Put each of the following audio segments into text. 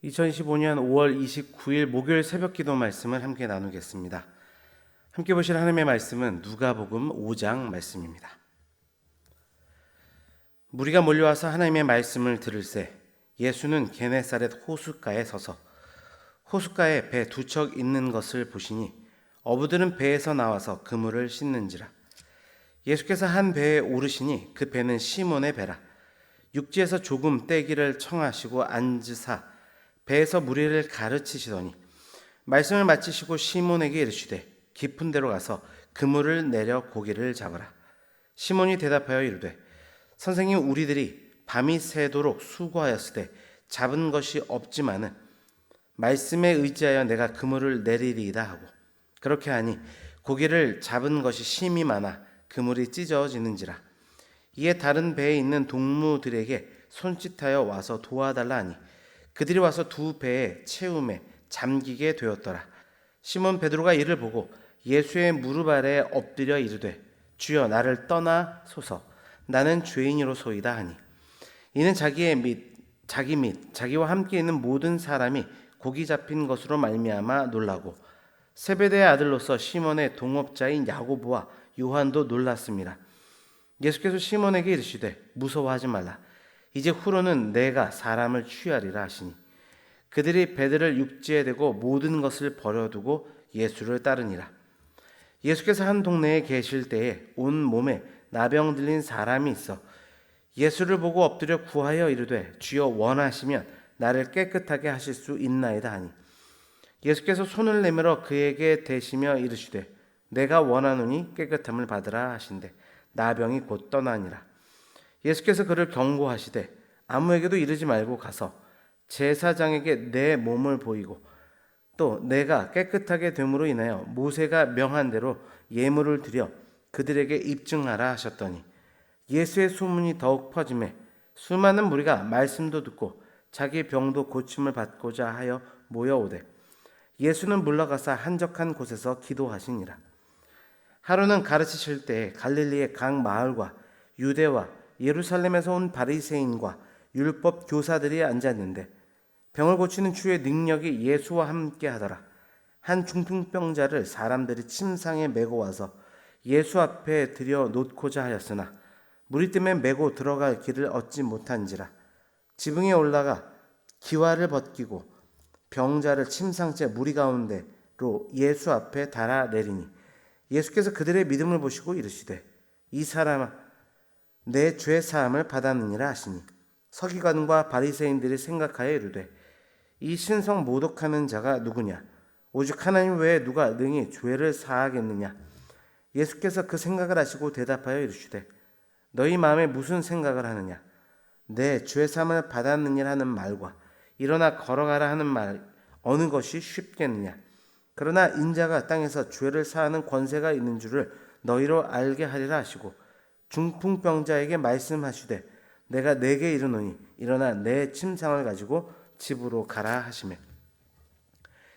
2025년 5월 29일 목요일 새벽 기도 말씀을 함께 나누겠습니다. 함께 보실 하나님의 말씀은 누가복음 5장 말씀입니다. 무리가 몰려와서 하나님의 말씀을 들을새 예수는 게네사렛 호숫가에 서서 호숫가에 배 두 척 있는 것을 보시니 어부들은 배에서 나와서 그물을 씻는지라. 예수께서 한 배에 오르시니 그 배는 시몬의 배라. 육지에서 조금 떼기를 청하시고 앉으사 배에서 무리를 가르치시더니 말씀을 마치시고 시몬에게 이르시되 깊은 데로 가서 그물을 내려 고기를 잡으라. 시몬이 대답하여 이르되 선생님, 우리들이 밤이 새도록 수고하였으되 잡은 것이 없지만은 말씀에 의지하여 내가 그물을 내리리이다 하고, 그렇게 하니 고기를 잡은 것이 심이 많아 그물이 찢어지는지라. 이에 다른 배에 있는 동무들에게 손짓하여 와서 도와달라 하니 그들이 와서 두 배에 채움에 잠기게 되었더라. 시몬 베드로가 이를 보고 예수의 무릎 아래 엎드려 이르되 주여, 나를 떠나소서, 나는 죄인이로소이다 하니, 이는 자기 및 자기와 함께 있는 모든 사람이 고기 잡힌 것으로 말미암아 놀라고 세베대의 아들로서 시몬의 동업자인 야고보와 요한도 놀랐습니다. 예수께서 시몬에게 이르시되 무서워하지 말라. 이제 후로는 내가 사람을 취하리라 하시니 그들이 배들을 육지에 대고 모든 것을 버려두고 예수를 따르니라. 예수께서 한 동네에 계실 때에 온 몸에 나병 들린 사람이 있어 예수를 보고 엎드려 구하여 이르되 주여, 원하시면 나를 깨끗하게 하실 수 있나이다 하니 예수께서 손을 내밀어 그에게 대시며 이르시되 내가 원하노니 깨끗함을 받으라 하신대 나병이 곧 떠나니라. 예수께서 그를 경고하시되 아무에게도 이르지 말고 가서 제사장에게 내 몸을 보이고 또 내가 깨끗하게 됨으로 인하여 모세가 명한 대로 예물을 드려 그들에게 입증하라 하셨더니 예수의 소문이 더욱 퍼지매 수많은 무리가 말씀도 듣고 자기 병도 고침을 받고자 하여 모여오되 예수는 물러가사 한적한 곳에서 기도하시니라. 하루는 가르치실 때 갈릴리의 각 마을과 유대와 예루살렘에서 온 바리새인과 율법 교사들이 앉았는데 병을 고치는 주의 능력이 예수와 함께 하더라. 한 중풍병자를 사람들이 침상에 메고 와서 예수 앞에 들여 놓고자 하였으나 무리 때문에 메고 들어갈 길을 얻지 못한지라. 지붕에 올라가 기와를 벗기고 병자를 침상째 무리 가운데로 예수 앞에 달아 내리니 예수께서 그들의 믿음을 보시고 이르시되 이 사람아, 내 죄 사함을 받았느니라 하시니 서기관과 바리새인들이 생각하여 이르되 이 신성 모독하는 자가 누구냐? 오직 하나님 외에 누가 능히 죄를 사하겠느냐? 예수께서 그 생각을 아시고 대답하여 이르시되 너희 마음에 무슨 생각을 하느냐? 내 죄 사함을 받았느니라 하는 말과 일어나 걸어가라 하는 말 어느 것이 쉽겠느냐? 그러나 인자가 땅에서 죄를 사하는 권세가 있는 줄을 너희로 알게 하리라 하시고 중풍병자에게 말씀하시되 내가 네게 이르노니 일어나 내 침상을 가지고 집으로 가라 하시매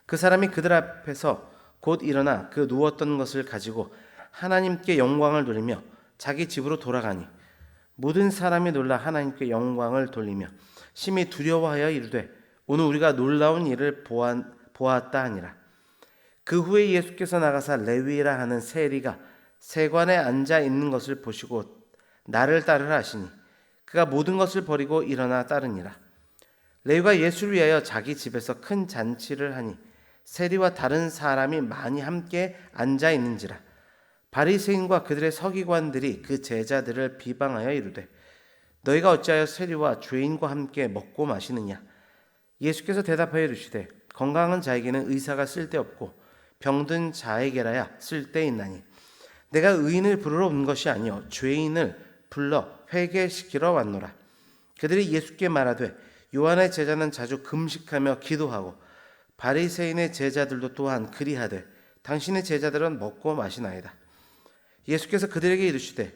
그 사람이 그들 앞에서 곧 일어나 그 누웠던 것을 가지고 하나님께 영광을 돌리며 자기 집으로 돌아가니 모든 사람이 놀라 하나님께 영광을 돌리며 심히 두려워하여 이르되 오늘 우리가 놀라운 일을 보았다 하니라. 그 후에 예수께서 나가사 레위라 하는 세리가 세관에 앉아 있는 것을 보시고 나를 따르라 하시니 그가 모든 것을 버리고 일어나 따르니라. 레위가 예수를 위하여 자기 집에서 큰 잔치를 하니 세리와 다른 사람이 많이 함께 앉아 있는지라. 바리새인과 그들의 서기관들이 그 제자들을 비방하여 이르되 너희가 어찌하여 세리와 죄인과 함께 먹고 마시느냐? 예수께서 대답하여 이르시되 건강한 자에게는 의사가 쓸데없고 병든 자에게라야 쓸데있나니 내가 의인을 부르러 온 것이 아니요 죄인을 불러 회개시키러 왔노라. 그들이 예수께 말하되 요한의 제자는 자주 금식하며 기도하고 바리새인의 제자들도 또한 그리하되 당신의 제자들은 먹고 마시나이다. 예수께서 그들에게 이르시되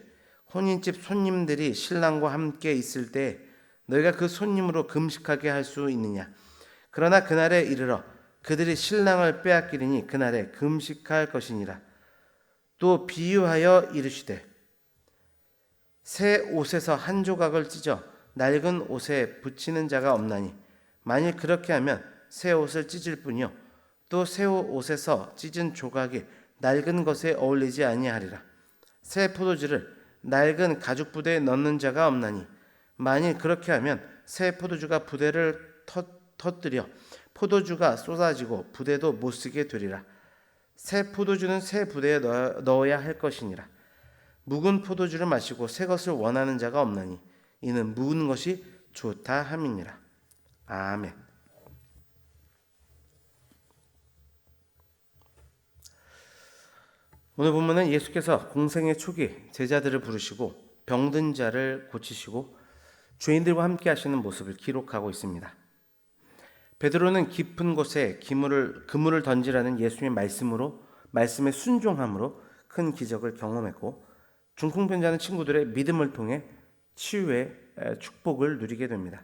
혼인집 손님들이 신랑과 함께 있을 때 너희가 그 손님으로 금식하게 할 수 있느냐? 그러나 그날에 이르러 그들이 신랑을 빼앗기리니 그날에 금식할 것이니라. 또 비유하여 이르시되 새 옷에서 한 조각을 찢어 낡은 옷에 붙이는 자가 없나니 만일 그렇게 하면 새 옷을 찢을 뿐이요 또 새 옷에서 찢은 조각이 낡은 것에 어울리지 아니하리라. 새 포도주를 낡은 가죽 부대에 넣는 자가 없나니 만일 그렇게 하면 새 포도주가 부대를 터뜨려 포도주가 쏟아지고 부대도 못 쓰게 되리라. 새 포도주는 새 부대에 넣어야 할 것이니라. 묵은 포도주를 마시고 새 것을 원하는 자가 없나니 이는 묵은 것이 좋다 함이니라. 아멘. 오늘 본문은 예수께서 공생의 초기 제자들을 부르시고 병든 자를 고치시고 죄인들과 함께 하시는 모습을 기록하고 있습니다. 베드로는 깊은 곳에 그물을 던지라는 예수님의 말씀에 순종함으로 큰 기적을 경험했고 중풍병자는 친구들의 믿음을 통해 치유의 축복을 누리게 됩니다.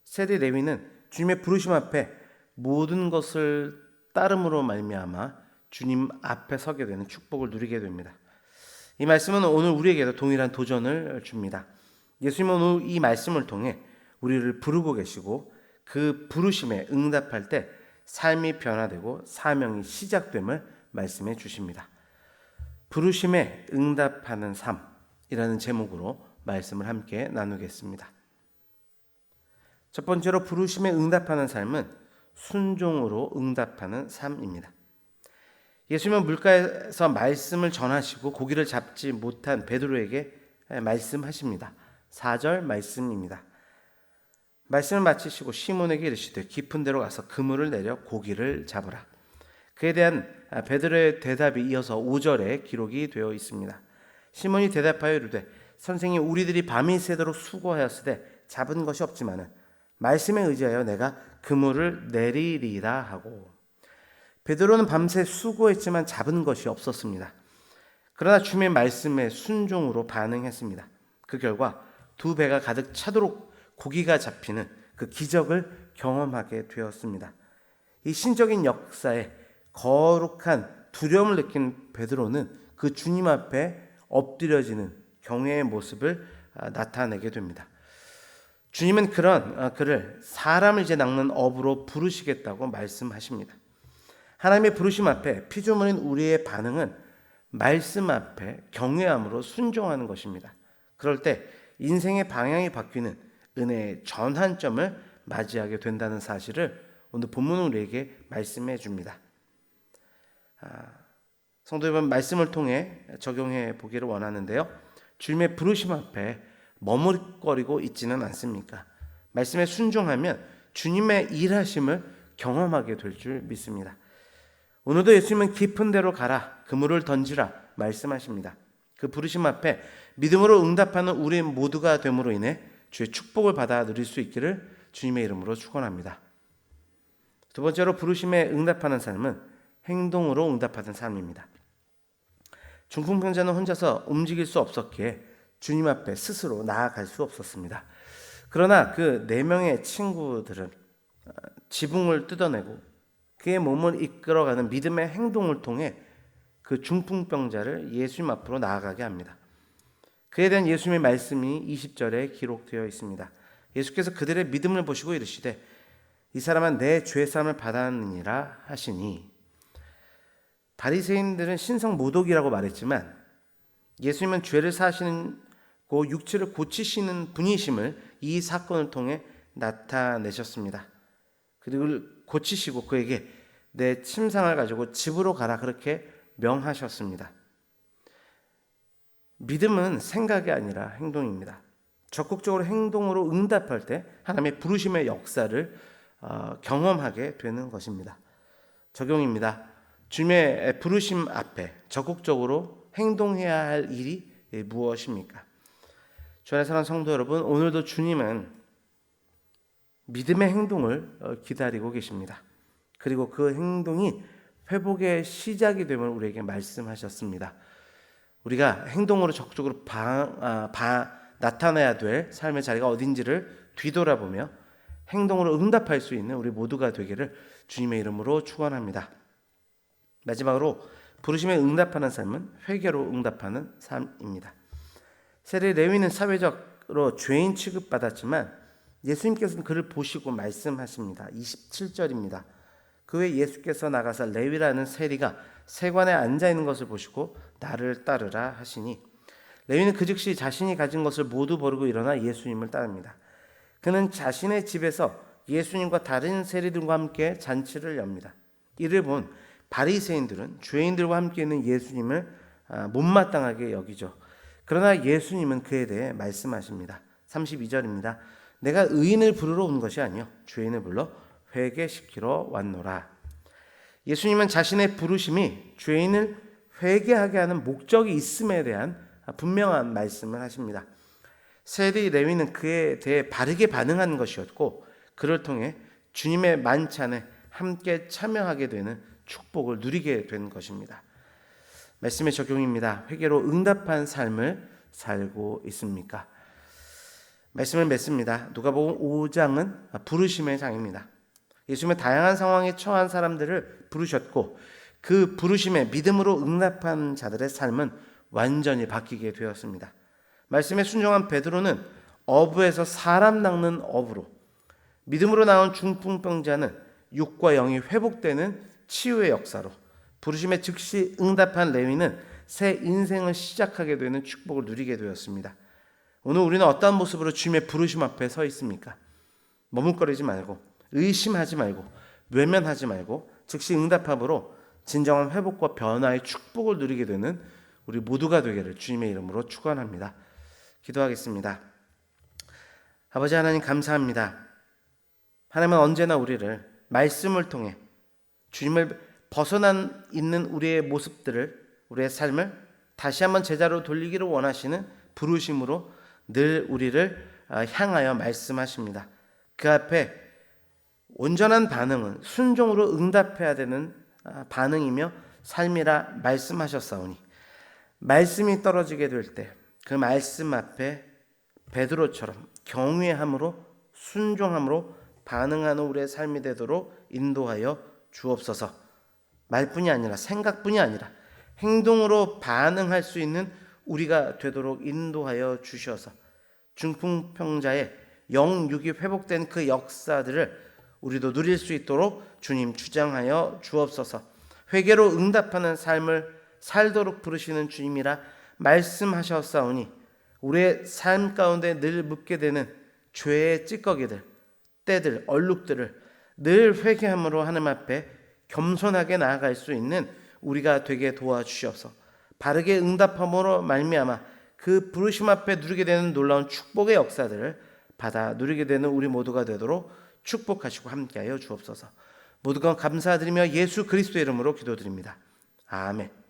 세리 레위는 주님의 부르심 앞에 모든 것을 따름으로 말미암아 주님 앞에 서게 되는 축복을 누리게 됩니다. 이 말씀은 오늘 우리에게도 동일한 도전을 줍니다. 예수님은 오늘 이 말씀을 통해 우리를 부르고 계시고 그 부르심에 응답할 때 삶이 변화되고 사명이 시작됨을 말씀해 주십니다. 부르심에 응답하는 삶이라는 제목으로 말씀을 함께 나누겠습니다. 첫 번째로 부르심에 응답하는 삶은 순종으로 응답하는 삶입니다. 예수님은 물가에서 말씀을 전하시고 고기를 잡지 못한 베드로에게 말씀하십니다. 4절 말씀입니다. 말씀을 마치시고 시몬에게 이르시되 깊은 데로 가서 그물을 내려 고기를 잡으라. 그에 대한 베드로의 대답이 이어서 5절에 기록이 되어 있습니다. 시몬이 대답하여 이르되 선생님 우리들이 밤이 새도록 수고하였으되 잡은 것이 없지만은 말씀에 의지하여 내가 그물을 내리리라 하고 베드로는 밤새 수고했지만 잡은 것이 없었습니다. 그러나 주님의 말씀에 순종으로 반응했습니다. 그 결과 두 배가 가득 차도록 고기가 잡히는 그 기적을 경험하게 되었습니다. 이 신적인 역사에 거룩한 두려움을 느낀 베드로는 그 주님 앞에 엎드려지는 경외의 모습을 나타내게 됩니다. 주님은 그를 사람을 이제 낚는 업으로 부르시겠다고 말씀하십니다. 하나님의 부르심 앞에 피조물인 우리의 반응은 말씀 앞에 경외함으로 순종하는 것입니다. 그럴 때 인생의 방향이 바뀌는 은혜의 전환점을 맞이하게 된다는 사실을 오늘 본문은 우리에게 말씀해 줍니다. 성도 여러분, 말씀을 통해 적용해 보기를 원하는데요. 주님의 부르심 앞에 머뭇거리고 있지는 않습니까? 말씀에 순종하면 주님의 일하심을 경험하게 될 줄 믿습니다. 오늘도 예수님은 깊은 데로 가라, 그물을 던지라 말씀하십니다. 그 부르심 앞에 믿음으로 응답하는 우리 모두가 됨으로 인해 주의 축복을 받아 누릴 수 있기를 주님의 이름으로 축원합니다. 두 번째로 부르심에 응답하는 삶은 행동으로 응답하는 삶입니다. 중풍병자는 혼자서 움직일 수 없었기에 주님 앞에 스스로 나아갈 수 없었습니다. 그러나 그 4명의 친구들은 지붕을 뜯어내고 그의 몸을 이끌어가는 믿음의 행동을 통해 그 중풍병자를 예수님 앞으로 나아가게 합니다. 그에 대한 예수님의 말씀이 20절에 기록되어 있습니다. 예수께서 그들의 믿음을 보시고 이르시되 이 사람은 내 죄사함을 받았느니라 하시니, 바리새인들은 신성 모독이라고 말했지만 예수님은 죄를 사하시고 육체를 고치시는 분이심을 이 사건을 통해 나타내셨습니다. 그리고 고치시고 그에게 내 침상을 가지고 집으로 가라 그렇게 명하셨습니다. 믿음은 생각이 아니라 행동입니다. 적극적으로 행동으로 응답할 때 하나님의 부르심의 역사를 경험하게 되는 것입니다. 적용입니다. 주님의 부르심 앞에 적극적으로 행동해야 할 일이 무엇입니까? 주 안에 사랑하는 성도 여러분, 오늘도 주님은 믿음의 행동을 기다리고 계십니다. 그리고 그 행동이 회복의 시작이 됨을 우리에게 말씀하셨습니다. 우리가 행동으로 적극적으로 나타내야 될 삶의 자리가 어딘지를 뒤돌아보며 행동으로 응답할 수 있는 우리 모두가 되기를 주님의 이름으로 축원합니다. 마지막으로 부르심에 응답하는 삶은 회개로 응답하는 삶입니다. 세례 레위는 사회적으로 죄인 취급받았지만 예수님께서는 그를 보시고 말씀하십니다. 27절입니다. 그 후에 예수께서 나가서 레위라는 세리가 세관에 앉아 있는 것을 보시고 나를 따르라 하시니 레위는 그 즉시 자신이 가진 것을 모두 버리고 일어나 예수님을 따릅니다. 그는 자신의 집에서 예수님과 다른 세리들과 함께 잔치를 엽니다. 이를 본 바리새인들은 죄인들과 함께 있는 예수님을 못마땅하게 여기죠. 그러나 예수님은 그에 대해 말씀하십니다. 32절입니다. 내가 의인을 부르러 온 것이 아니요 죄인을 불러 회개시키러 왔노라. 예수님은 자신의 부르심이 죄인을 회개하게 하는 목적이 있음에 대한 분명한 말씀을 하십니다. 세리 레위는 그에 대해 바르게 반응하는 것이었고 그를 통해 주님의 만찬에 함께 참여하게 되는 축복을 누리게 된 것입니다. 말씀의 적용입니다. 회개로 응답한 삶을 살고 있습니까? 말씀을 맺습니다. 누가복음 5장은 부르심의 장입니다. 예수님은 다양한 상황에 처한 사람들을 부르셨고 그 부르심에 믿음으로 응답한 자들의 삶은 완전히 바뀌게 되었습니다. 말씀에 순종한 베드로는 어부에서 사람 낚는 어부로, 믿음으로 나온 중풍병자는 육과 영이 회복되는 치유의 역사로, 부르심에 즉시 응답한 레위는 새 인생을 시작하게 되는 축복을 누리게 되었습니다. 오늘 우리는 어떤 모습으로 주님의 부르심 앞에 서 있습니까? 머뭇거리지 말고, 의심하지 말고, 외면하지 말고 즉시 응답함으로 진정한 회복과 변화의 축복을 누리게 되는 우리 모두가 되기를 주님의 이름으로 축원합니다. 기도하겠습니다. 아버지 하나님 감사합니다. 하나님은 언제나 우리를 말씀을 통해 주님을 벗어난 있는 우리의 모습들을, 우리의 삶을 다시 한번 제자로 돌리기를 원하시는 부르심으로 늘 우리를 향하여 말씀하십니다. 그 앞에 온전한 반응은 순종으로 응답해야 되는 반응이며 삶이라 말씀하셨사오니 말씀이 떨어지게 될 때 그 말씀 앞에 베드로처럼 경외함으로 순종함으로 반응하는 우리의 삶이 되도록 인도하여 주옵소서. 말뿐이 아니라 생각뿐이 아니라 행동으로 반응할 수 있는 우리가 되도록 인도하여 주셔서 중풍병자의 영육이 회복된 그 역사들을 우리도 누릴 수 있도록 주님 주장하여 주옵소서. 회개로 응답하는 삶을 살도록 부르시는 주님이라 말씀하셨사오니 우리의 삶 가운데 늘 묻게 되는 죄의 찌꺼기들, 때들, 얼룩들을 늘 회개함으로 하나님 앞에 겸손하게 나아갈 수 있는 우리가 되게 도와주시옵소서. 바르게 응답함으로 말미암아 그 부르심 앞에 누리게 되는 놀라운 축복의 역사들을 받아 누리게 되는 우리 모두가 되도록 축복하시고 함께하여 주옵소서. 모두가 감사드리며 예수 그리스도의 이름으로 기도드립니다. 아멘.